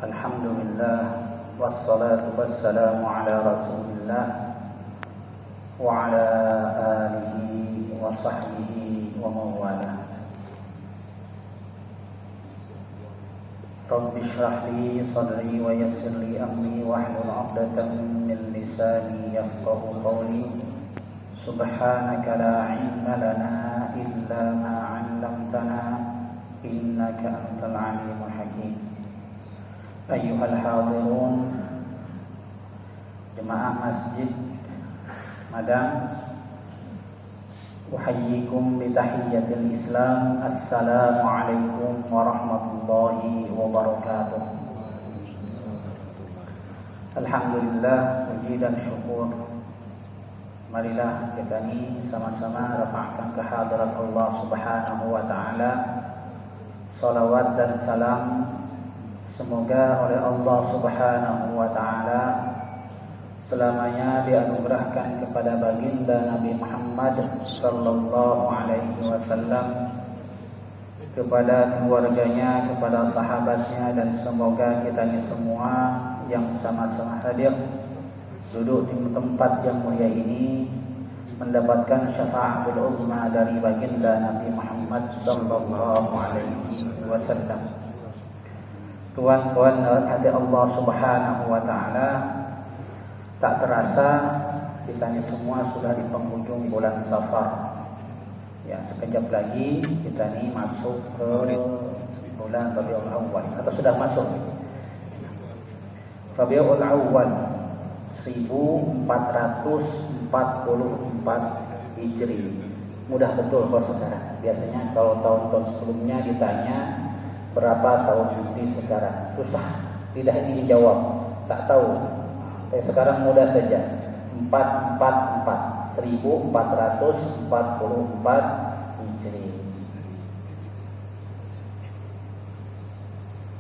Alhamdulillah wassalatu wassalamu ala Rasulillah wa ala alihi wa sahbihi wa mawala. Rabbi shrah li sadri wa yassir li amri wahlul 'uqdatam min lisani yafqahu qawli. Subhanaka la 'ilma lana illa ma 'allamtana innaka antal alimul hakim. Ayyuhal hadirun, jemaah masjid Madang, uhayyikum bi tahiyyatil Islam. Assalamu alaikum warahmatullahi wabarakatuh. Alhamdulillah, puji dan syukur, marilah kita ini sama-sama rafa'kan kehadirat Allah Subhanahu wa taala. Salawat dan salam semoga oleh Allah Subhanahu wa taala selamanya dianugerahkan kepada baginda Nabi Muhammad sallallahu alaihi wasallam, kepada keluarganya, kepada sahabatnya, dan semoga kita ini semua yang sama-sama hadir duduk di tempat yang mulia ini mendapatkan syafaatul uzma dari baginda Nabi Muhammad sallallahu alaihi wasallam. Tuan-tuan hati Allah Subhanahu wa taala, tak terasa kita ini semua sudah di penghujung bulan Safar. Ya, sekejap lagi kita ini masuk ke bulan Rabiul Awwal, atau sudah masuk Rabiul Awwal 1444 Hijri. Mudah betul kalau sekarang. Biasanya kalau tahun-tahun sebelumnya ditanya berapa tahun nanti sekarang, susah, tidak ingin dijawab, tak tahu. Tapi sekarang mudah saja. 444 1444 Hijri.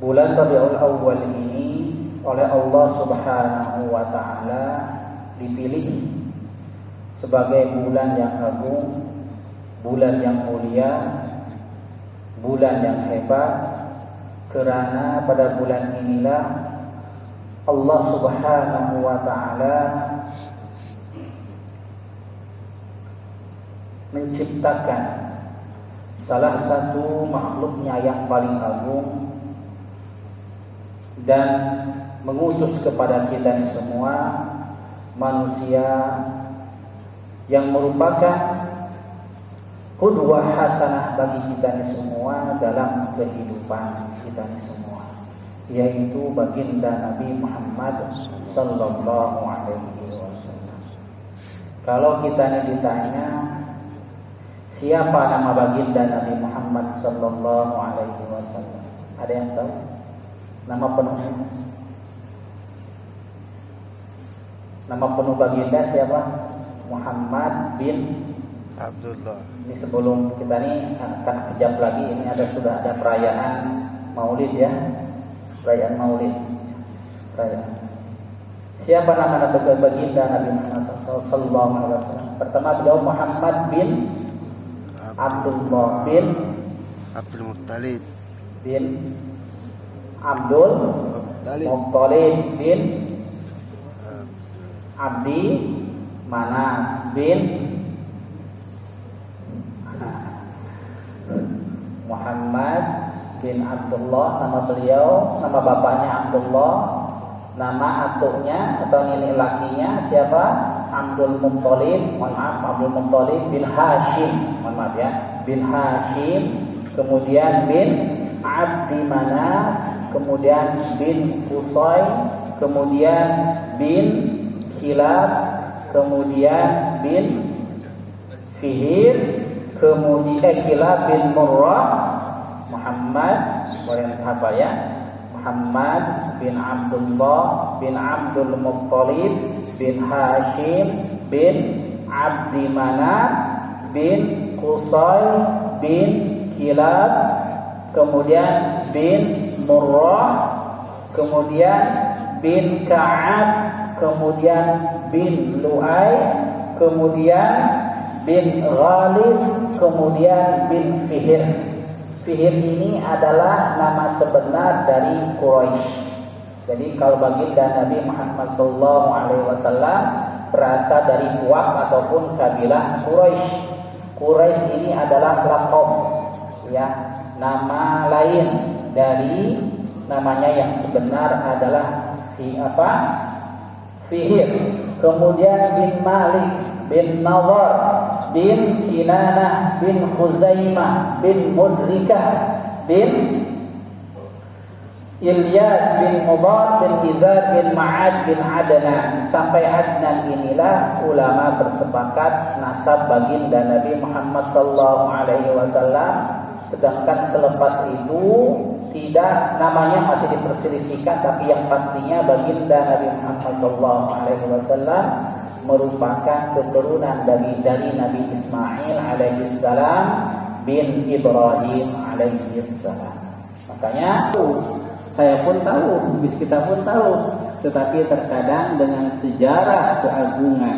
Bulan Rabiul Awwal ini oleh Allah Subhanahu wa taala dipilih sebagai bulan yang agung, bulan yang mulia, bulan yang hebat, karena pada bulan inilah Allah Subhanahu wa taala menciptakan salah satu makhluknya yang paling agung dan mengutus kepada kita semua manusia yang merupakan qudwah hasanah bagi kita semua dalam kehidupan kita semua, yaitu baginda Nabi Muhammad sallallahu alaihi wasallam. Kalau kita ditanya siapa nama baginda Nabi Muhammad sallallahu alaihi wasallam, ada yang tahu nama penuhnya? Nama penuh baginda siapa? Muhammad bin Abdullah. Ini sebelum kita nih akan kejap lagi, ini sudah ada perayaan Maulid ya, perayaan Maulid. Siapa nama baginda Nabi Muhammad sallallahu alaihi wasallam? Pertama beliau Muhammad bin Abdullah bin Abdul Muttalib bin Abdul Muttalib bin Abdi Manaf bin Muhammad bin Abdullah, nama beliau, nama bapaknya Abdullah, nama atuknya atau nenek lakinya siapa? Abdul Muttalib, Abdul Muttalib bin Hashim, bin Hashim, kemudian bin Abdi Manaf, kemudian bin Qusay, kemudian bin Kilab, kemudian bin Fihir, kemudian Kilab bin Murrah, Muhammad, apa ya? Muhammad bin Abdullah bin Abdul Muttalib bin Hashim bin Abdi Manaf bin Qusay bin Kilab, kemudian bin Murrah, kemudian bin Ka'ab, kemudian bin Lu'ay, kemudian bin Ghalib, kemudian bin Fihr. Fihr ini adalah nama sebenar dari Quraisy. Jadi kalau baginda Nabi Muhammad SAW berasal dari Buak ataupun kabilah Quraisy. Quraisy ini adalah laqab, ya, nama lain dari namanya yang sebenar adalah Fihr. Kemudian bin Malik, bin Nadhr, bin Kinanah, bin Khuzaimah, bin Mudrikah, bin Ilyas, bin Mudhar, bin Izar, bin Ma'ad, bin Adnan. Sampai Adnan inilah ulama bersepakat nasab baginda Nabi Muhammad SAW. Sedangkan selepas itu tidak, namanya masih diperselisihkan, tapi yang pastinya baginda Nabi Muhammad SAW merupakan keturunan dari Nabi Ismail alaihissalam bin Ibrahim alaihissalam. Makanya saya pun tahu, kita pun tahu, tetapi terkadang dengan sejarah keagungan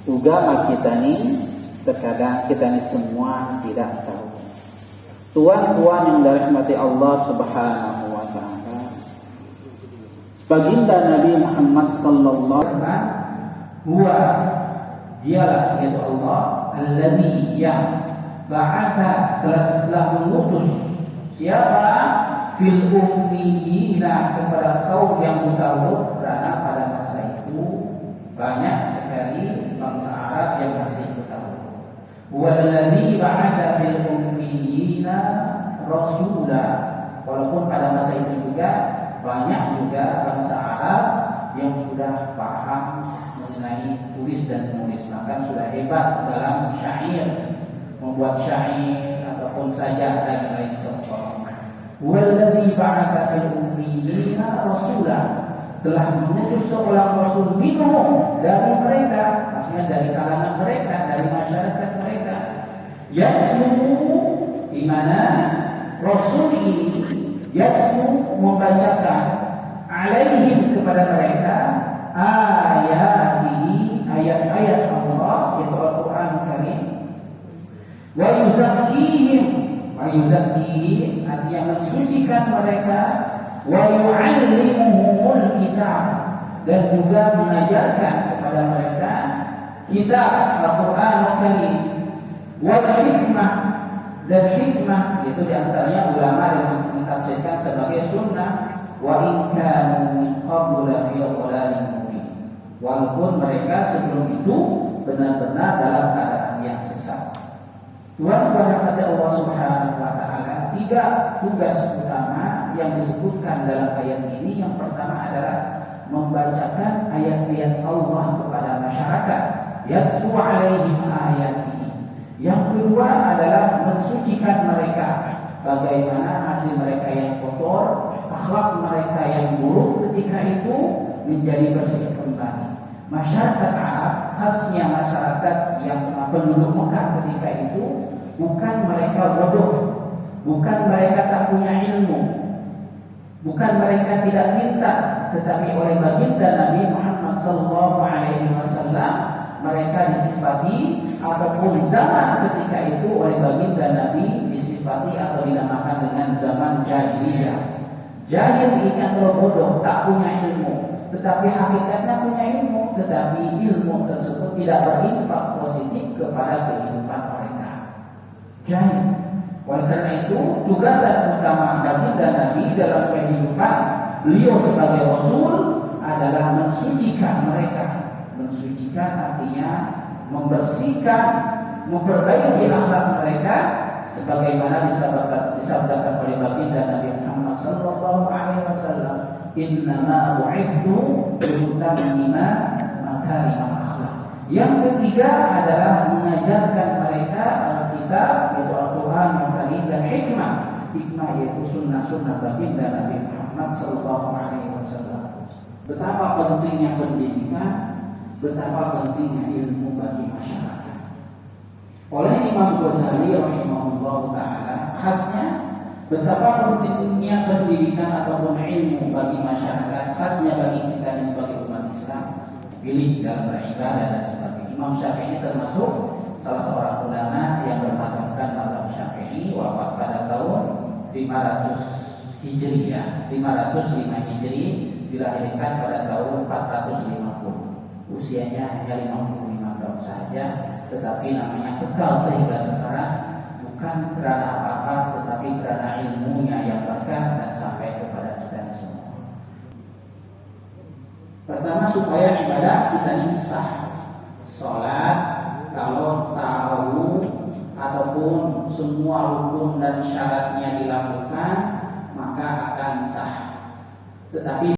agama kita ini, terkadang kita ini semua tidak tahu. Tuan-tuan yang dirahmati Allah Subhanahu wa taala, baginda Nabi Muhammad sallallahu alaihi wasallam huwa, dialah yaitu Allah allazi yang ba'atha, telah mengutus siapa fil ummiyina, kepada kaum yang buta huruf, karena pada masa itu banyak sekali bangsa Arab yang masih buta huruf. Wallazi ba'atha fil ummiyina rasula, walaupun pada masa itu juga banyak juga bangsa Arab yang sudah paham mengenai tulis dan menulis, bahkan sudah hebat dalam syair, membuat syair ataupun sajak dan lain sebagainya. Wallazi ba'atha fil ummiyina rasula, telah mengutus seorang rasul minhum, dari mereka, maksudnya dari kalangan mereka, dari masyarakat mereka. Yatlu, di mana rasul ini yatlu membacakan, alaihim, kepada mereka, ayatihi, ayat-ayat Allah, yaitu Al-Quran Karim. Wa yuzakkihim, artinya mensucikan mereka. Wa yu'allimuhumul kitab, dan juga mengajarkan kepada mereka kitab Al-Quran Karim. Wal hikmah, dan hikmah itu diantaranya ulama yang mentafsirkan sebagai sunnah. Wa in kanu min qablu fi dhalalin mubin, walaupun mereka sebelum itu benar-benar dalam keadaan yang sesat. Tuhan kepada Allah Subhanahu wa taala, tiga tugas utama yang disebutkan dalam ayat ini. Yang pertama adalah membacakan ayat-ayat Allah kepada masyarakat, yatlu alaihim ayatihi. Yang kedua adalah mensucikan mereka, bagaimana hati mereka yang kotor, akhlak mereka yang buruk ketika itu menjadi bersih kembali. Masyarakat Arab, khasnya masyarakat yang penduduk Mekah ketika itu, bukan mereka bodoh, bukan mereka tak punya ilmu, bukan mereka tidak pintar, tetapi oleh baginda Nabi Muhammad SAW mereka disifati, ataupun zaman ketika itu oleh baginda Nabi disifati atau dinamakan dengan zaman jahiliyah. Jahil ini adalah bodoh, tak punya ilmu, tetapi hakikatnya punya ilmu, tetapi ilmu tersebut tidak berimpak positif kepada kehidupan mereka. Jahil. Oleh karena itu, tugas utama baginda Nabi dalam kehidupan beliau sebagai Rasul adalah mensucikan mereka. Mensucikan artinya membersihkan, memperbaiki akhlak mereka, sebagaimana disabdakan oleh baginda Nabi Muhammad sallallahu alaihi wasallam, innama bu'ithtu liutammima makarimah akhlak. Yang ketiga adalah mengajarkan mereka Alkitab, yaitu Al-Quran Karim, dan hikmah. Hikmah yaitu sunnah-sunnah baginda Nabi Muhammad sallallahu alaihi wasallam. Betapa pentingnya pendidikan, betapa pentingnya ilmu bagi masyarakat. Oleh Imam Ghazali rahimahullah ta'ala, khasnya betapa pentingnya pendidikan ataupun ilmu bagi masyarakat, khasnya bagi kita sebagai umat Islam, pilih dalam beribadah dan sebagainya. Imam Syafi'i termasuk salah seorang ulama yang bermadzhab berdasarkan mazhab Syafi'i, wafat pada tahun 500 Hijriah, 505 Hijri, dilahirkan pada tahun 450. Usianya hanya 55 tahun saja, tetapi namanya kekal sehingga sekarang, bukan karena apa-apa, tetapi karena ilmunya yang berkah dan sampai kepada kita semua. Pertama, supaya ibadah kita ini sah. Sholat kalau tahu ataupun semua rukun dan syaratnya dilakukan, maka akan sah. Tetapi